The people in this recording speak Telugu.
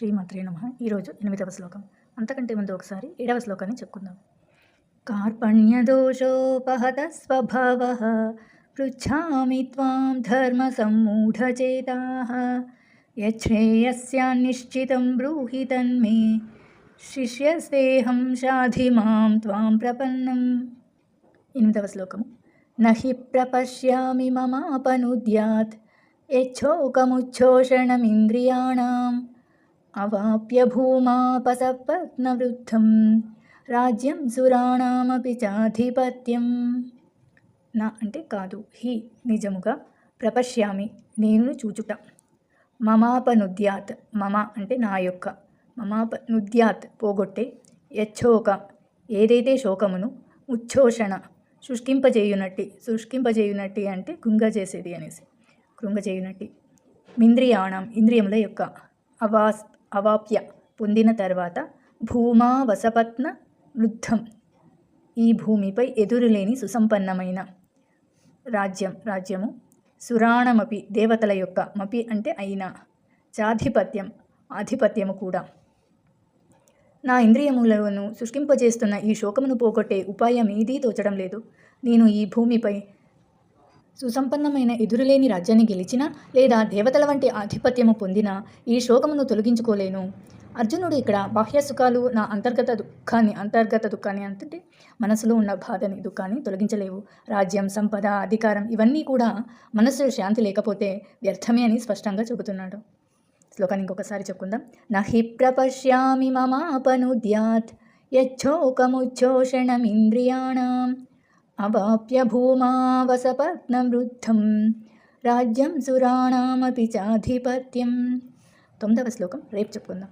శ్రీమాత్రే నమః. ఈరోజు 8వ శ్లోకం. అంతకంటే ముందు ఒకసారి 7వ శ్లోకాన్ని చెప్పుకుందాం. కార్పణ్యదోషోపహత స్వభావః పృచ్ఛామి త్వాం ధర్మసమ్మూఢచేతాః యచ్ఛ్రేయస్యాన్నిశ్చితం బ్రూహి తన్మే శిష్యసేహం షాధి మాం త్వాం ప్రపన్నం. 8వ శ్లోకము. నహి ప్రపశ్యామి మమాపనుద్యాత్ యచ్చోకముచ్ఛోషణమింద్రియాణాం అవాప్య భూమాపసపత్నవృద్ధం రాజ్యం సురాణామపి చాధిపత్యం. నా అంటే కాదు, హి నిజముగా, ప్రపశ్యామి నేను చూచుట, మమాపనుద్యాత్ మమ అంటే నా యొక్క, మమాపనుద్యాత్ పోగొట్టే, యచ్చోక ఏదైతే శోకమును, ఉచ్ఛోషణ శుష్కింపజేయునట్టి అంటే కృంగజేసేది అనేసి, కృంగజేయునట్టి, మింద్రియాణం ఇంద్రియముల యొక్క, అవాప్య పొందిన తర్వాత, భూమా వసపత్న వృద్ధం ఈ భూమిపై ఎదురులేని సుసంపన్నమైన రాజ్యము, సురాణమపి దేవతల యొక్క, మపి అంటే అయినా, చాధిపత్యం ఆధిపత్యము కూడా. నా ఇంద్రియములను శుష్కింపజేస్తున్న ఈ శోకమును పోగొట్టే ఉపాయం ఏదీ తోచడం లేదు. నేను ఈ భూమిపై సుసంపన్నమైన ఎదురులేని రాజ్యాన్ని గెలిచినా లేదా దేవతల వంటి ఆధిపత్యము పొందినా ఈ శోకమును తొలగించుకోలేను. అర్జునుడు ఇక్కడ బాహ్య సుఖాలు నా అంతర్గత దుఃఖాన్ని అంటే మనసులో ఉన్న బాధని, దుఃఖాన్ని తొలగించలేవు. రాజ్యం, సంపద, అధికారం ఇవన్నీ కూడా మనసు శాంతి లేకపోతే వ్యర్థమే అని స్పష్టంగా చెబుతున్నాడు. శ్లోకాన్ని ఇంకొకసారి చెప్పుకుందాం. నహి ప్రపశ్యామి మమాపనుద్యాత్ యచ్చోకముచ్ఛోషణమింద్రియాణాం అవాప్య భూమావసపత్నవృద్ధం రాజ్యం సురాణామపి చాధిపత్యం. 9వ శ్లోకం రేపు చెప్పుకుందాం.